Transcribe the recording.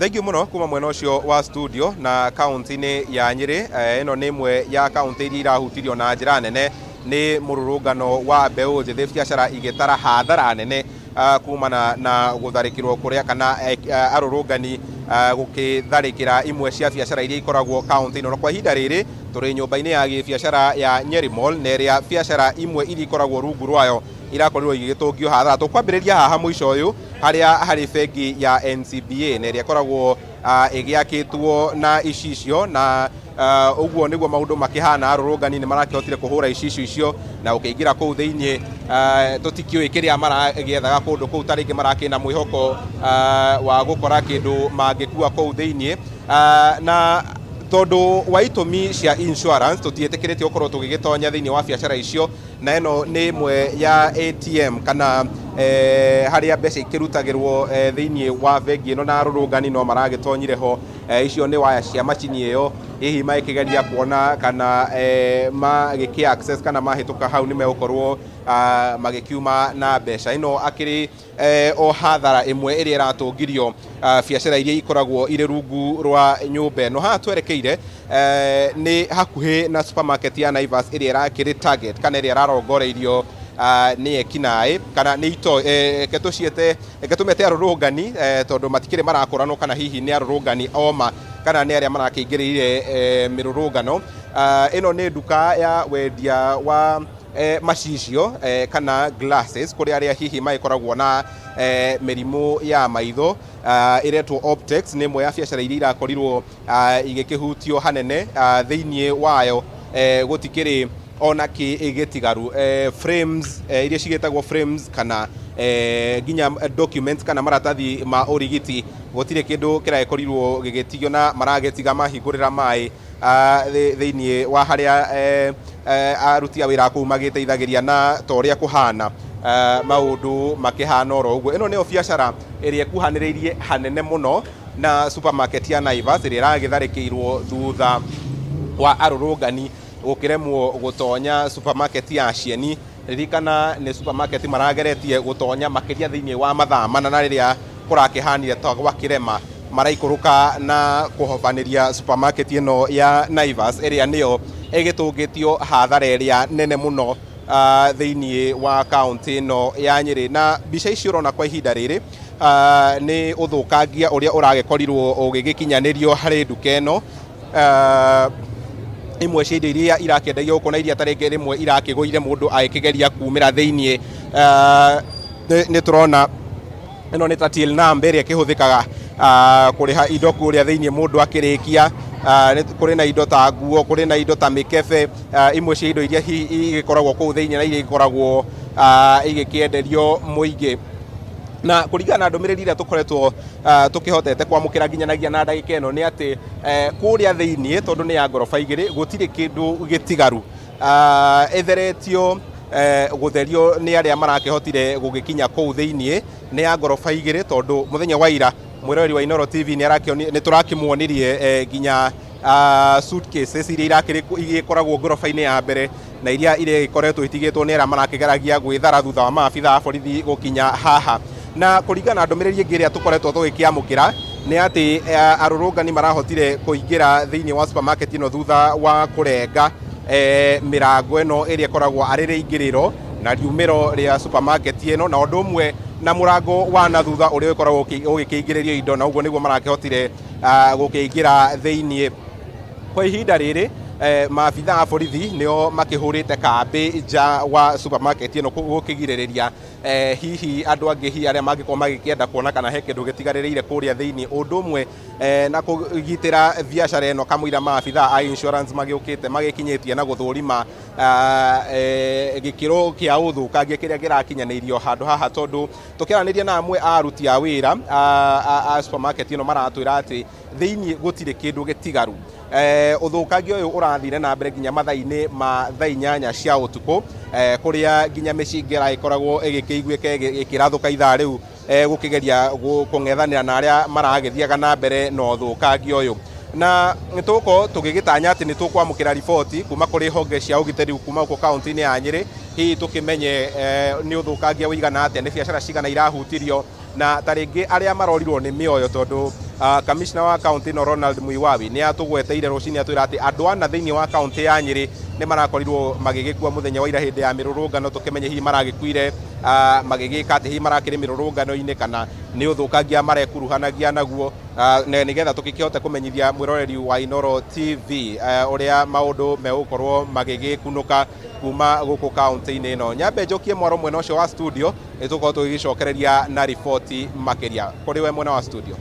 Thengiũ mũno kuma mwena ũcio wa studio na kaunti-inĩ ya Nyeri. Ĩno nĩ imwe ya kaunti iria irahutirio na njĩra nene nĩ mũrũrũngano wa mbeũ njĩthĩ, biacara igĩtara hathara nene kumana na gũtharĩkĩrwo kũrĩa kana arũrũngani gũkĩtharĩkĩra imwe cia biacara iria ikoragwo kaunti-inĩ. Na kwa ihinda rĩrĩ tũrĩ nyũmba-inĩ ya biacara ya Nyeri Mall, na ĩrĩa biacara imwe iria ikoragwo rungu rwayo irakorirwo igĩgĩtũngio hathara. Tũkwambĩrĩria haha mũico ũyũ harĩa harĩ bengi ya NCBA na ĩrĩa ĩkoragwo ĩgĩakĩtwo na icicio, na ũguo nĩguo maũndũ makĩhana. Arũrũngani nĩ marakĩhotire kũhũra icicio icio na gũkĩingĩra kũu thĩinĩ. Tũtikĩũĩ kĩrĩa maragĩethaga kũndũ kũu, tarĩngĩ marakĩna mwĩhoko wa gũkora kĩndũ mangĩkua kũu thĩinĩ, na tondũ wa itũmi cia insurance tũtiĩtĩkĩrĩtio gũkorwo tũgĩgĩtonya thĩinĩ wa biacara icio. Na ĩno nĩ imwe ya ATM kana harĩa mbeca ikĩrutagĩrwo thĩinĩ wa bengi ĩno, na arũrũngani no maragĩtonyire ho. Icio nĩ waya cia macini ĩyo, hihi magĩkĩgeria kuona kana magĩkĩ access kana mahĩtũka hau nĩ megũkorwo magĩkiuma na mbeca. Ĩno akĩrĩ o hathara ĩmwe ĩrĩa ĩratũngirio biacara iria ikoragwo irĩ rungu rwa nyũmba ĩno. Haha twerekeire nĩ hakuhĩ na supermarket ya Naivas ĩrĩa ĩrakĩrĩ target kana ĩrĩa ĩrarongoreirio nĩ Ekinaĩ, kana nĩ reke tũmete arũrũngani tondũ matikĩrĩ marakũranwo kana hihi nĩ arũrũngani oma kana nĩ arĩa marakĩingĩrĩire mĩrũrũngano. Ĩno nĩ nduka ya wendia wa macicio kana glasses kũrĩ arĩa hihi magĩkoragwo na mĩrimũ ya maitho ĩretwo optics. Nĩ ĩmwe ya biacara iria irakorirwo igĩkĩhutio hanene thĩinĩ wayo. Gũtikĩrĩ ona gĩtigaru frames iria cigĩtagwo frames kana nginya documents kana maratathi ma ũrigiti, gũtirĩ kĩndũ kĩrakorirwo gĩgĩtigio na maragĩtiga mahingũrĩra maĩ thĩinĩ wa harĩa aruti a wĩra kũu magĩteithagĩria na ta ũrĩa kũhana maũndũ makĩhana oro ũguo. Ĩno nĩyo biacara ĩrĩa ĩkuhanĩrĩirie hanene mũno na supermarket ya Naivas ĩrĩa ĩragĩtharĩkĩirwo thutha wa arũrũngani gũkĩremwo gũtonya supermarket ya Cieni. Ririkana nĩ supermarket marageretie gũtonya makĩria thĩinĩ wa mathaa mana, na rĩrĩa kũrakĩhanire ta gwakĩrema maraikũrũka na kũhobanĩria supermarket ĩno ya Naivas ĩrĩa nĩyo ĩgĩtũngĩtio hathara ĩrĩa nene mũno thĩinĩ wa kaunti ĩno ya Nyeri. Na mbica ici ũrona kwa ihinda rĩrĩ nĩ ũthũkangia ũrĩa ũragĩkorirwo ũgĩgĩkinyanĩrio harĩ nduka ĩno. Imwe cia indo iria irakĩendagio gũkũ na iria tarĩngĩ rĩmwe irakĩgũire mũndũ agĩkĩgeria kumĩra thĩinĩ. Nĩ tũrona ĩno nĩ ta till number ĩrĩa ĩkĩhũthĩkaga kũrĩha indo kũrĩa thĩinĩ mũndũ akĩrĩkia. Kũrĩ na indo ta nguo, kũrĩ na indo ta mĩkebe, imwe cia indo iria igĩkoragwo kũu thĩinĩ na iria igĩkoragwo igĩkĩenderio mũingĩ. Na kũringana na ndũmĩrĩri iria tũkoretwo tũkĩhotete kwamũkĩra nginyanagia na ndagĩka ĩno nĩ atĩ kũrĩa thĩinĩ, tondũ nĩ ya ngoroba igĩrĩ, gũtirĩ kĩndũ gĩtigaru. Ĩtheretio gũtherio nĩ arĩa marakĩhotire gũgĩkinya kũu thĩinĩ. Nĩ ya ngoroba igĩrĩ tondũ mũthenya wa ira mwĩroreri wa Inooro TV nĩ tũrakĩmuonirie nginya suitcases iria igĩkoragwo ngoroba-inĩ ya mbere na iria igĩkoretwo itigĩtwo nĩ arĩa marakĩgeragia gwĩthara thutha wa maabitha a borithi gũkinya haha. Na kũringana na ndũmĩrĩri ĩngĩ ĩrĩa tũkoretwo tũgĩkĩamũkĩra nĩ atĩ arũrũngani marahotire kũingĩra thĩinĩ wa supermarket ĩno thutha wa kũrenga mĩrango ĩno ĩrĩa ĩkoragwo arĩ rĩingĩrĩro na riumĩro rĩa supermarket ĩno, na ũndũ ũmwe na mũrango wa na thutha ũrĩa ũkoragwo ũgĩkĩingĩrĩrio indo, na ũguo nĩguo marakĩhotire gũkĩingĩra thĩinĩ. Kwa ihinda rĩrĩ maabitha a borithi nĩo makĩhũrĩte kambĩ nja wa supermarket ĩno gũkĩgirĩrĩria hihi andũ angĩ hihi arĩa mangĩkorwo magĩkĩenda kuona kana he kĩndũ gĩtigarĩrĩire kũrĩa thĩinĩ, ũndũ ũmwe na kũgitĩra biacara ĩno. Kamũira maabitha a insurance magĩũkĩte magĩkinyĩtie na gũthũrima gĩkĩro kĩa ũthũkangia kĩrĩa kĩrakinyanĩirio handũ haha, tondũ tũkĩaranĩria na amwe a aruti a wĩra a supermarket ĩno maratwĩra atĩ thĩinĩ gũtirĩ kĩndũ gĩtigaru. Ũthũkangia ũyũ ũrathire na mbere nginya mathaa-inĩ ma thaa 8 cia ũtukũ, kũrĩa nginya mĩcinga ĩkoragwo ĩgĩkĩiguĩka ĩkĩrathũka ithaa rĩu gũkĩgeria kũng'ethanĩra na arĩa maragĩthiaga na mbere na ũthũkangia ũyũ. Na nĩ tũgũkorwo tũgĩgĩtanya atĩ nĩ tũkwamũkĩra riboti kuma kũrĩ honge cia ũgitĩri kuma gũkũ kaunti-inĩ ya Nyeri, hihi tũkĩmenye nĩ ũthũkangia ũigana atĩa, nĩ biacara cigana irahutirio, na tarĩngĩ arĩa marorirwo nĩ mĩoyo, tondũ Kamishna wa kaunti no Ronald Muiwawi nĩ atũgweteire rũcinĩ atwĩra atĩ andũ ana thĩinĩ wa kaunti ya Nyeri nĩ marakorirwo magĩgĩkua mũthenya wa ira hĩndĩ ya mĩrũrũngano tũkĩmenye hihi maragĩkuire magĩgĩka atĩ hihi marakĩrĩ mĩrũrũngano-inĩ kana nĩ ũthũkangia marekuruhanagia naguo na nĩgetha tũkĩkĩhote kũmenyithia mwĩroreri wa Inooro TV ũrĩa maũndũ megũkorwo magĩgĩkunũka kuma gũkũ kaunti-inĩ ĩno. Nyambe njokie mwaro mwena ũcio wa studio nĩ tũkorwo tũgĩgĩcokereria na riboti makĩria kũrĩ we mwena wa studio.